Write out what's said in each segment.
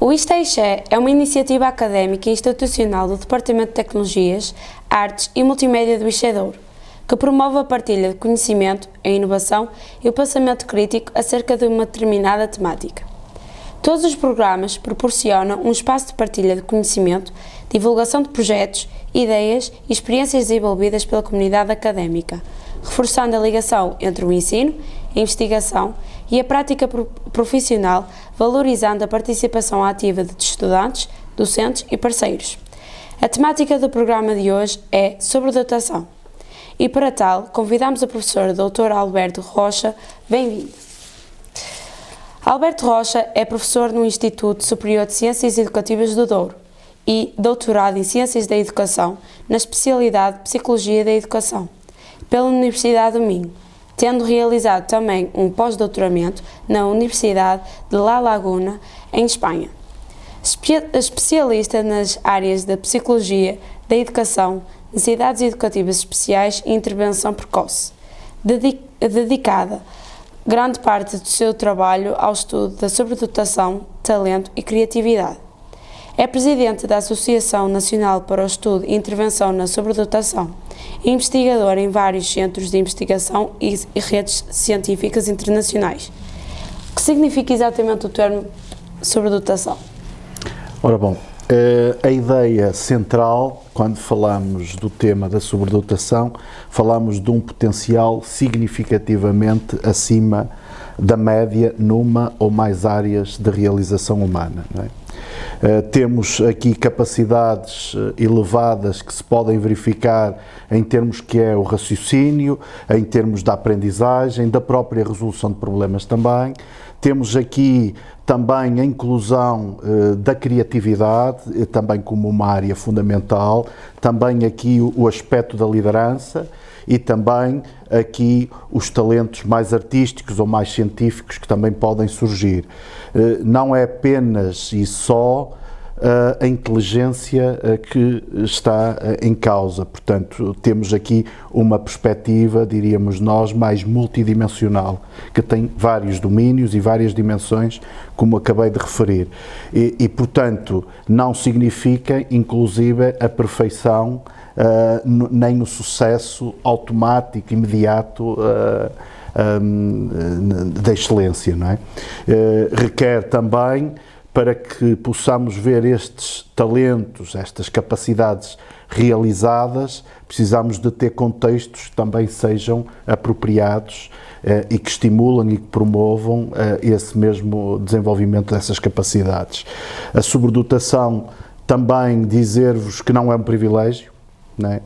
O ISTEIXE é uma iniciativa académica e institucional do Departamento de Tecnologias, Artes e Multimédia do ISCEDouro, que promove a partilha de conhecimento, a inovação e o pensamento crítico acerca de uma determinada temática. Todos os programas proporcionam um espaço de partilha de conhecimento, divulgação de projetos, ideias e experiências desenvolvidas pela comunidade académica, reforçando a ligação entre o ensino, a investigação e a prática profissional, valorizando a participação ativa de estudantes, docentes e parceiros. A temática do programa de hoje é sobredotação. E para tal, convidamos o professor Dr. Alberto Rocha. Bem-vindo. Alberto Rocha é professor no Instituto Superior de Ciências Educativas do Douro e doutorado em Ciências da Educação na especialidade de Psicologia da Educação, pela Universidade do Minho, tendo realizado também um pós-doutoramento na Universidade de La Laguna, em Espanha. Especialista nas áreas da Psicologia da Educação, Necessidades Educativas Especiais e Intervenção Precoce, dedicada grande parte do seu trabalho ao estudo da sobredotação, talento e criatividade. É presidente da Associação Nacional para o Estudo e Intervenção na Sobredotação e investigador em vários centros de investigação e redes científicas internacionais. O que significa exatamente o termo sobredotação? Ora bom, a ideia central, quando falamos do tema da sobredotação, falamos de um potencial significativamente acima da média numa ou mais áreas de realização humana, não é? Temos aqui capacidades elevadas que se podem verificar em termos que é o raciocínio, em termos da aprendizagem, da própria resolução de problemas também. Temos aqui também a inclusão da criatividade, também como uma área fundamental, também aqui o aspecto da liderança e também aqui os talentos mais artísticos ou mais científicos que também podem surgir. Não é apenas e só a inteligência que está em causa, portanto temos aqui uma perspectiva, diríamos nós, mais multidimensional, que tem vários domínios e várias dimensões, como acabei de referir, e portanto não significa inclusive a perfeição, nem o sucesso automático, imediato da excelência, não é? Requer também, para que possamos ver estes talentos, estas capacidades realizadas, precisamos de ter contextos que também sejam apropriados e que estimulem e que promovam esse mesmo desenvolvimento dessas capacidades. A sobredotação, também dizer-vos que não é um privilégio, não é?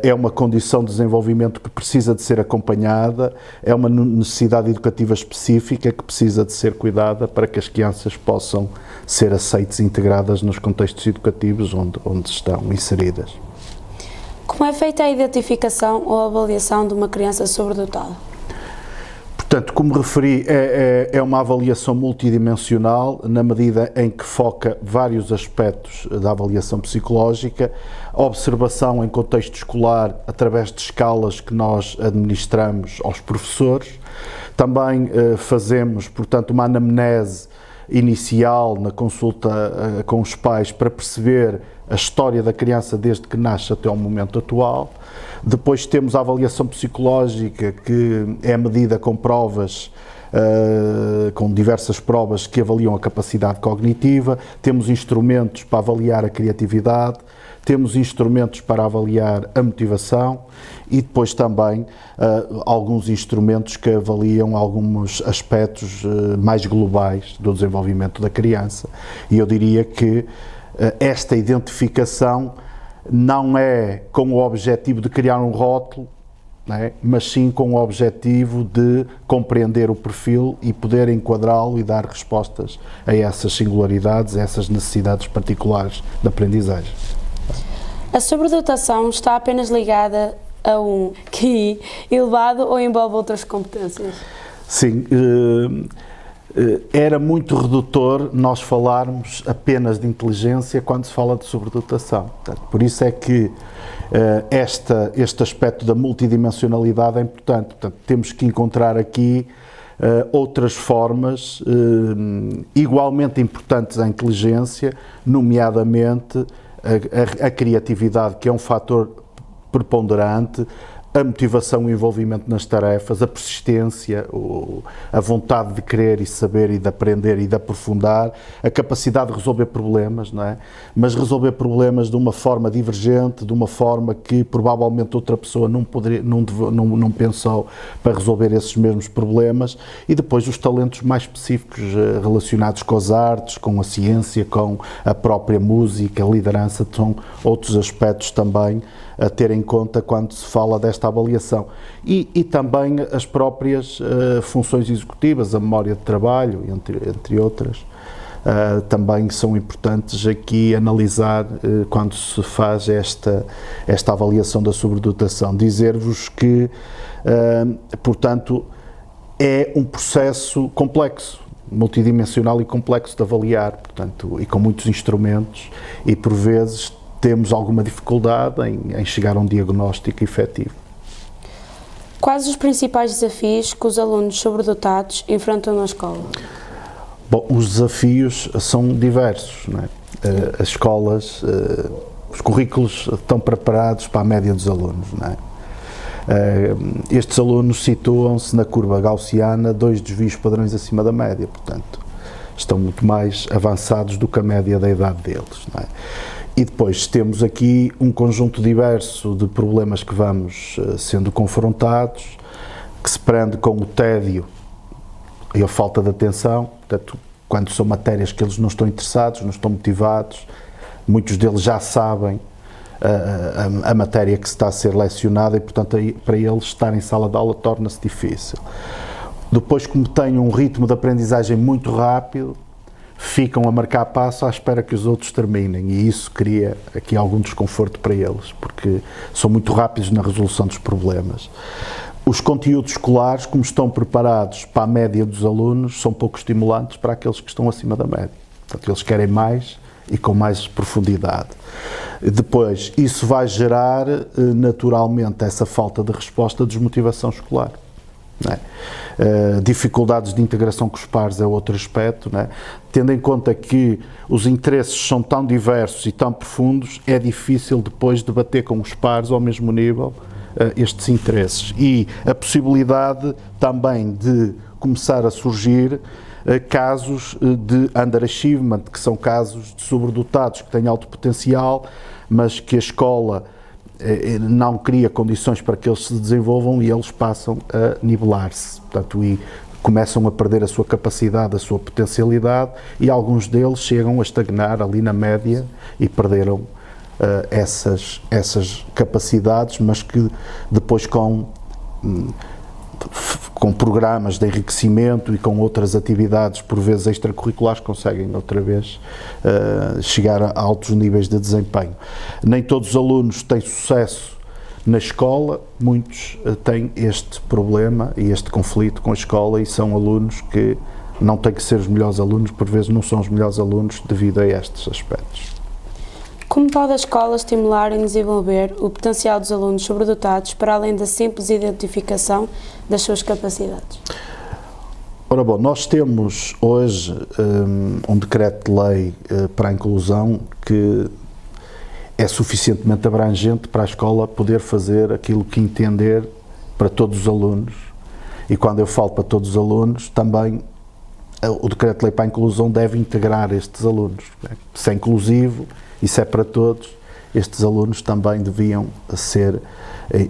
É uma condição de desenvolvimento que precisa de ser acompanhada, é uma necessidade educativa específica que precisa de ser cuidada para que as crianças possam ser aceites e integradas nos contextos educativos onde estão inseridas. Como é feita a identificação ou avaliação de uma criança sobredotada? Portanto, como referi, é uma avaliação multidimensional, na medida em que foca vários aspectos da avaliação psicológica, a observação em contexto escolar através de escalas que nós administramos aos professores. Também fazemos, portanto, uma anamnese inicial na consulta com os pais para perceber a história da criança desde que nasce até ao momento atual. Depois temos a avaliação psicológica, que é medida com provas, com diversas provas que avaliam a capacidade cognitiva. Temos instrumentos para avaliar a criatividade, temos instrumentos para avaliar a motivação e depois também alguns instrumentos que avaliam alguns aspectos mais globais do desenvolvimento da criança. E eu diria que esta identificação não é com o objetivo de criar um rótulo, não é? Mas sim com o objetivo de compreender o perfil e poder enquadrá-lo e dar respostas a essas singularidades, a essas necessidades particulares de aprendizagem. A sobredotação está apenas ligada a um QI elevado ou envolve outras competências? Sim, era muito redutor nós falarmos apenas de inteligência quando se fala de sobredotação. Portanto, por isso é que este aspecto da multidimensionalidade é importante. Portanto, temos que encontrar aqui outras formas igualmente importantes à inteligência, nomeadamente a criatividade, que é um fator preponderante, a motivação e o envolvimento nas tarefas, a persistência, a vontade de querer e saber e de aprender e de aprofundar, a capacidade de resolver problemas, não é? Mas resolver problemas de uma forma divergente, de uma forma que provavelmente outra pessoa não pensou para resolver esses mesmos problemas, e depois os talentos mais específicos relacionados com as artes, com a ciência, com a própria música, a liderança, são outros aspectos também a ter em conta quando se fala desta avaliação. E também as próprias funções executivas, a memória de trabalho, entre outras, também são importantes aqui analisar quando se faz esta avaliação da sobredotação. Dizer-vos que, portanto, é um processo complexo, multidimensional e complexo de avaliar, portanto, e com muitos instrumentos, e por vezes temos alguma dificuldade em chegar a um diagnóstico efetivo. Quais os principais desafios que os alunos sobredotados enfrentam na escola? Bom, os desafios são diversos, não é? As escolas, os currículos estão preparados para a média dos alunos, não é? Estes alunos situam-se na curva gaussiana 2 desvios padrões acima da média, portanto, estão muito mais avançados do que a média da idade deles, não é? E depois temos aqui um conjunto diverso de problemas que vamos sendo confrontados, que se prende com o tédio e a falta de atenção, portanto, quando são matérias que eles não estão interessados, não estão motivados, muitos deles já sabem a matéria que se está a ser lecionada e, portanto, para eles estar em sala de aula torna-se difícil. Depois, como têm um ritmo de aprendizagem muito rápido, ficam a marcar passo à espera que os outros terminem, e isso cria aqui algum desconforto para eles, porque são muito rápidos na resolução dos problemas. Os conteúdos escolares, como estão preparados para a média dos alunos, são pouco estimulantes para aqueles que estão acima da média. Portanto, eles querem mais e com mais profundidade. Depois, isso vai gerar naturalmente essa falta de resposta, de desmotivação escolar. Não é? Dificuldades de integração com os pares é outro aspecto, não é? Tendo em conta que os interesses são tão diversos e tão profundos, é difícil depois debater com os pares ao mesmo nível estes interesses, e a possibilidade também de começar a surgir casos de underachievement, que são casos de sobredotados que têm alto potencial, mas que a escola não cria condições para que eles se desenvolvam, e eles passam a nivelar-se, portanto, e começam a perder a sua capacidade, a sua potencialidade, e alguns deles chegam a estagnar ali na média e perderam essas capacidades, mas que depois com programas de enriquecimento e com outras atividades, por vezes extracurriculares, conseguem outra vez chegar a altos níveis de desempenho. Nem todos os alunos têm sucesso na escola, muitos têm este problema e este conflito com a escola, e são alunos que não têm que ser os melhores alunos, por vezes não são os melhores alunos devido a estes aspectos. Como pode a escola estimular e desenvolver o potencial dos alunos sobredotados para além da simples identificação das suas capacidades? Ora bom, nós temos hoje um decreto de lei para a inclusão que é suficientemente abrangente para a escola poder fazer aquilo que entender para todos os alunos, e quando eu falo para todos os alunos, também o decreto de lei para a inclusão deve integrar estes alunos. Se é inclusivo e se é para todos, estes alunos também deviam ser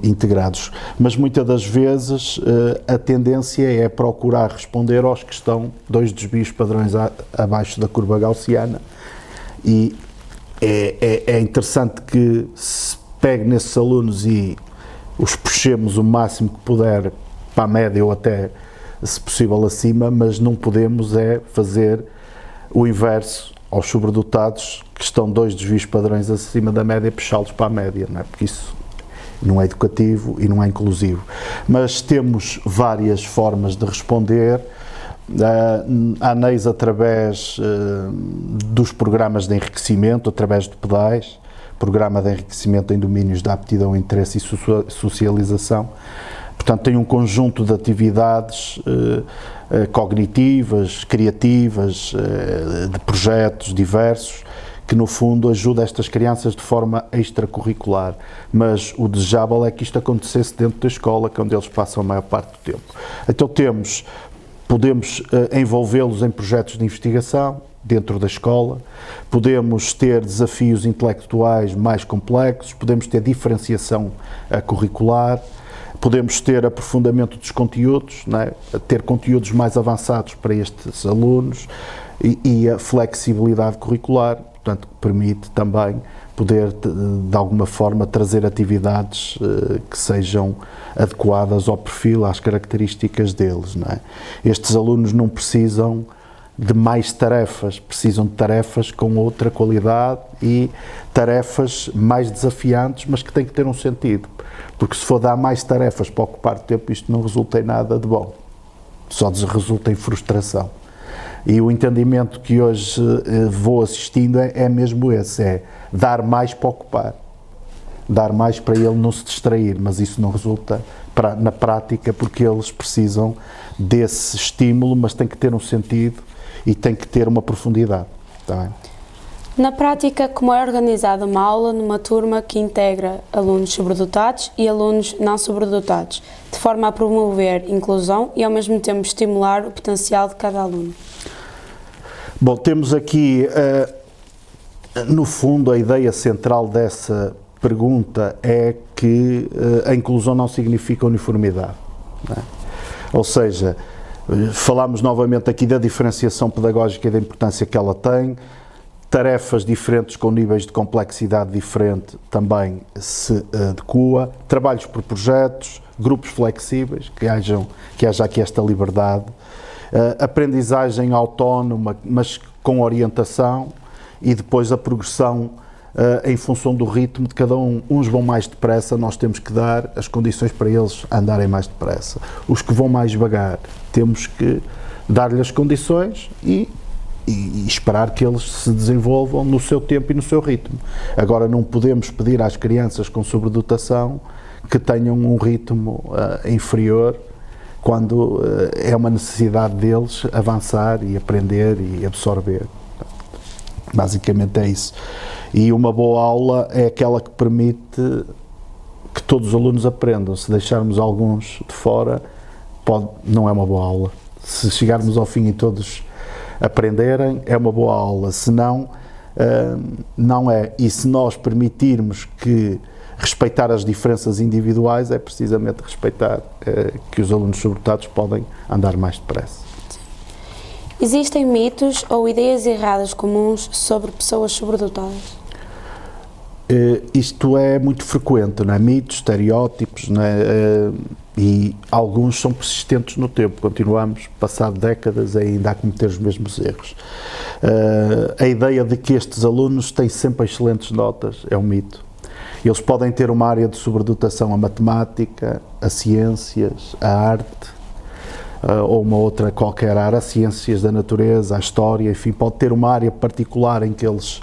integrados. Mas muitas das vezes a tendência é procurar responder aos que estão 2 desvios padrões abaixo da curva gaussiana, e é interessante que se pegue nesses alunos e os puxemos o máximo que puder para a média ou até, se possível, acima, mas não podemos fazer o inverso aos sobredotados, que estão 2 desvios padrões acima da média, puxá-los para a média, não é? Porque isso não é educativo e não é inclusivo. Mas temos várias formas de responder. A ANEIS, através dos programas de enriquecimento, através de PEDAIs, Programa de Enriquecimento em Domínios da Aptidão, Interesse e Socialização, Portanto, tem um conjunto de atividades cognitivas, criativas, de projetos diversos, que no fundo ajuda estas crianças de forma extracurricular, mas o desejável é que isto acontecesse dentro da escola, que é onde eles passam a maior parte do tempo. Então podemos envolvê-los em projetos de investigação dentro da escola, podemos ter desafios intelectuais mais complexos, podemos ter diferenciação curricular, podemos ter aprofundamento dos conteúdos, não é? Ter conteúdos mais avançados para estes alunos e a flexibilidade curricular, portanto, que permite também poder, de alguma forma, trazer atividades que sejam adequadas ao perfil, às características deles, não é? Estes alunos não precisam de mais tarefas, precisam de tarefas com outra qualidade e tarefas mais desafiantes, mas que têm que ter um sentido, porque se for dar mais tarefas para ocupar tempo, isto não resulta em nada de bom, só resulta em frustração. E o entendimento que hoje vou assistindo é mesmo esse, é dar mais para ocupar, dar mais para ele não se distrair, mas isso não resulta na prática, porque eles precisam desse estímulo, mas tem que ter um sentido e tem que ter uma profundidade. Tá bem? Na prática, como é organizada uma aula numa turma que integra alunos sobredotados e alunos não sobredotados, de forma a promover inclusão e ao mesmo tempo estimular o potencial de cada aluno? Bom, temos aqui, no fundo, a ideia central dessa pergunta é que a inclusão não significa uniformidade, não é? Ou seja, falamos novamente aqui da diferenciação pedagógica e da importância que ela tem, tarefas diferentes com níveis de complexidade diferente também se adequa, trabalhos por projetos, grupos flexíveis, que haja aqui esta liberdade, aprendizagem autónoma, mas com orientação, e depois a progressão em função do ritmo de cada um. Uns vão mais depressa, nós temos que dar as condições para eles andarem mais depressa. Os que vão mais devagar, temos que dar-lhe as condições e esperar que eles se desenvolvam no seu tempo e no seu ritmo. Agora, não podemos pedir às crianças com sobredotação que tenham um ritmo inferior, quando é uma necessidade deles avançar e aprender e absorver. Basicamente é isso. E uma boa aula é aquela que permite que todos os alunos aprendam. Se deixarmos alguns de fora, não é uma boa aula. Se chegarmos ao fim e todos aprenderem, é uma boa aula. Se não, não é. E se nós permitirmos que respeitar as diferenças individuais, é precisamente respeitar que os alunos sobredotados podem andar mais depressa. Existem mitos ou ideias erradas comuns sobre pessoas sobredotadas? Isto é muito frequente, não é? Mitos, estereótipos, não é? E alguns são persistentes no tempo. Continuamos, passado décadas, ainda a cometer os mesmos erros. A ideia de que estes alunos têm sempre excelentes notas é um mito. Eles podem ter uma área de sobredotação a matemática, a ciências, a arte, ou uma outra qualquer área, a ciências da natureza, a história, enfim, pode ter uma área particular em que eles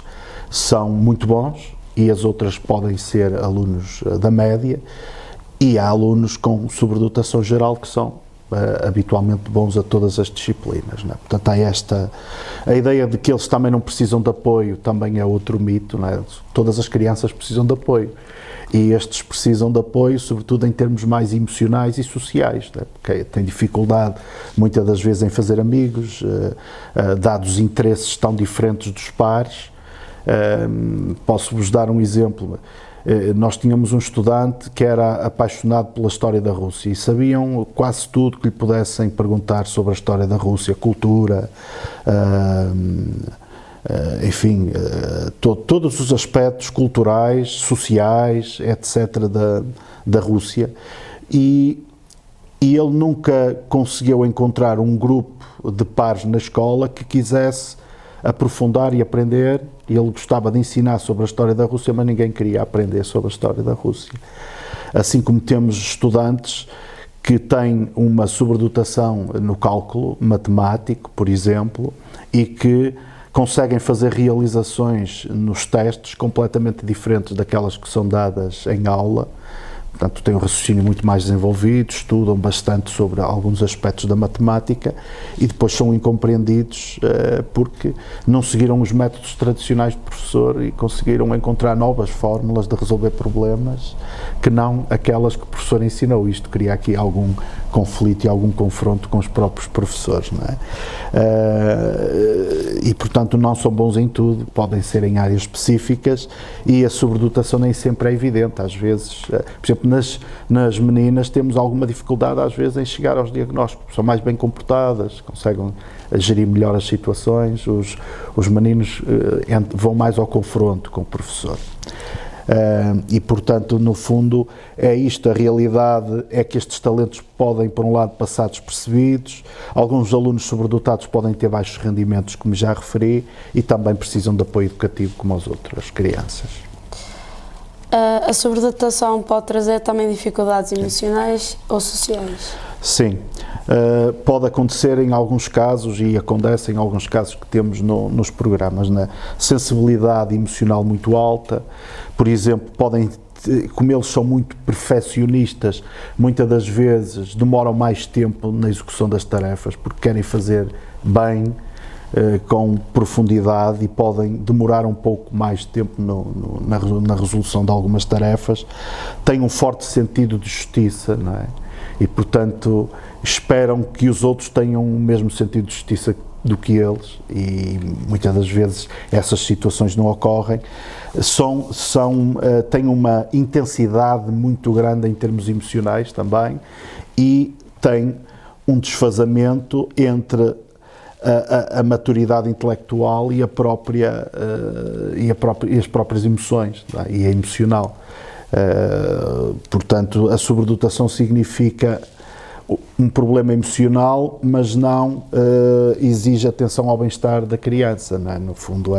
são muito bons e as outras podem ser alunos da média, e há alunos com sobredotação geral que são habitualmente bons a todas as disciplinas, não é? Portanto, há a ideia de que eles também não precisam de apoio, também é outro mito, não é? Todas as crianças precisam de apoio, e estes precisam de apoio, sobretudo em termos mais emocionais e sociais, não é? Porque têm dificuldade muitas das vezes em fazer amigos, dados interesses tão diferentes dos pares. Posso-vos dar um exemplo. Nós tínhamos um estudante que era apaixonado pela história da Rússia e sabiam quase tudo que lhe pudessem perguntar sobre a história da Rússia, cultura, enfim, todos os aspectos culturais, sociais, etc. da Rússia, e ele nunca conseguiu encontrar um grupo de pares na escola que quisesse aprofundar e aprender. Ele gostava de ensinar sobre a história da Rússia, mas ninguém queria aprender sobre a história da Rússia. Assim como temos estudantes que têm uma sobredotação no cálculo matemático, por exemplo, e que conseguem fazer realizações nos testes completamente diferentes daquelas que são dadas em aula, portanto têm um raciocínio muito mais desenvolvido, estudam bastante sobre alguns aspectos da matemática e depois são incompreendidos porque não seguiram os métodos tradicionais de professor e conseguiram encontrar novas fórmulas de resolver problemas que não aquelas que o professor ensinou. Isto cria aqui algum conflito e algum confronto com os próprios professores, não é? E portanto não são bons em tudo, podem ser em áreas específicas e a sobredotação nem sempre é evidente. Às vezes, por exemplo, nas meninas temos alguma dificuldade às vezes em chegar aos diagnósticos, são mais bem comportadas, conseguem gerir melhor as situações, os meninos vão mais ao confronto com o professor. E portanto, no fundo, é isto, a realidade é que estes talentos podem, por um lado, passar despercebidos, alguns alunos sobredotados podem ter baixos rendimentos, como já referi, e também precisam de apoio educativo como as outras crianças. A sobredotação pode trazer também dificuldades emocionais ou sociais? Sim, pode acontecer em alguns casos e acontece em alguns casos que temos nos programas, né? Sensibilidade emocional muito alta, por exemplo, como eles são muito perfeccionistas, muitas das vezes demoram mais tempo na execução das tarefas porque querem fazer bem, com profundidade, e podem demorar um pouco mais de tempo na resolução de algumas tarefas. Têm um forte sentido de justiça, não é? E, portanto, esperam que os outros tenham o mesmo sentido de justiça do que eles, e muitas das vezes essas situações não ocorrem. Têm uma intensidade muito grande em termos emocionais também, e têm um desfazamento entre a maturidade intelectual e as próprias emoções, não é? E a emocional. Portanto, a sobredotação significa um problema emocional, mas não exige atenção ao bem-estar da criança, não é? No fundo,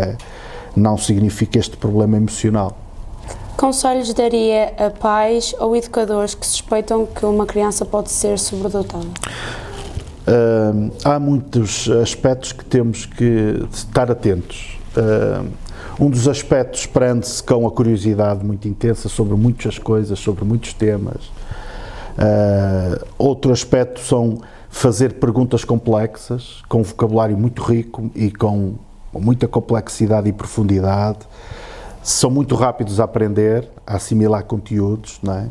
não significa este problema emocional. Conselhos daria a pais ou educadores que suspeitam que uma criança pode ser sobredotada? Há muitos aspectos que temos que estar atentos. Um dos aspectos prende-se com a curiosidade muito intensa sobre muitas coisas, sobre muitos temas. Outro aspecto são fazer perguntas complexas, com um vocabulário muito rico e com muita complexidade e profundidade. São muito rápidos a aprender, a assimilar conteúdos, não é?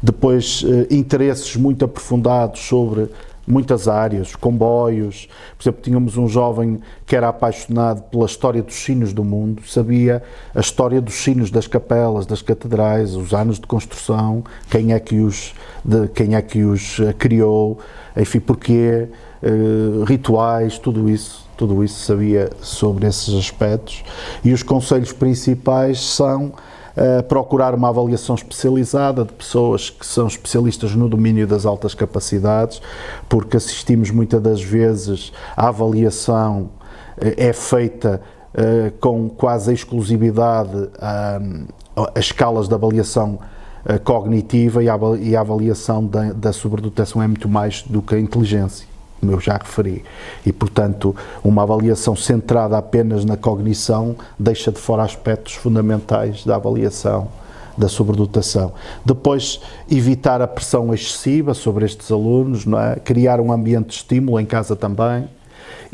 Depois, interesses muito aprofundados sobre muitas áreas, comboios. Por exemplo, tínhamos um jovem que era apaixonado pela história dos sinos do mundo, sabia a história dos sinos das capelas, das catedrais, os anos de construção, quem é que os criou, enfim, porquê, rituais, tudo isso sabia sobre esses aspectos. E os conselhos principais são procurar uma avaliação especializada de pessoas que são especialistas no domínio das altas capacidades, porque assistimos muitas das vezes à avaliação é feita com quase a exclusividade as escalas de avaliação cognitiva, e a avaliação da sobredotação é muito mais do que a inteligência, como eu já referi, e portanto uma avaliação centrada apenas na cognição deixa de fora aspectos fundamentais da avaliação da sobredotação. Depois, evitar a pressão excessiva sobre estes alunos, não é? Criar um ambiente de estímulo em casa também,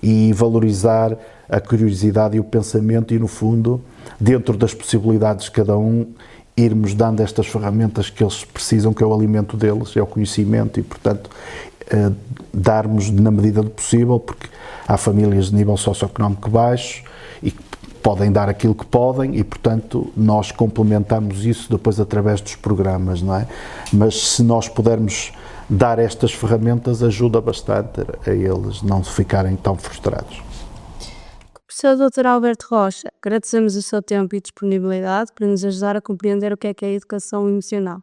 e valorizar a curiosidade e o pensamento, e no fundo, dentro das possibilidades de cada um, irmos dando estas ferramentas que eles precisam, que é o alimento deles, é o conhecimento, e portanto darmos na medida do possível, porque há famílias de nível socioeconómico baixo e que podem dar aquilo que podem, e portanto nós complementamos isso depois através dos programas, não é? Mas se nós pudermos dar estas ferramentas, ajuda bastante a eles não ficarem tão frustrados. Professor Dr. Alberto Rocha, agradecemos o seu tempo e disponibilidade para nos ajudar a compreender o que é a educação emocional.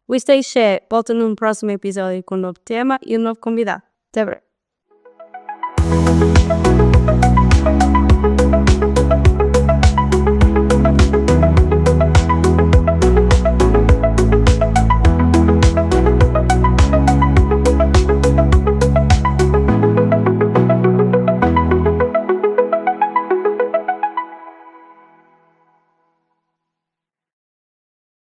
O Isto é Ixé volta num próximo episódio com um novo tema e um novo convidado. Até breve.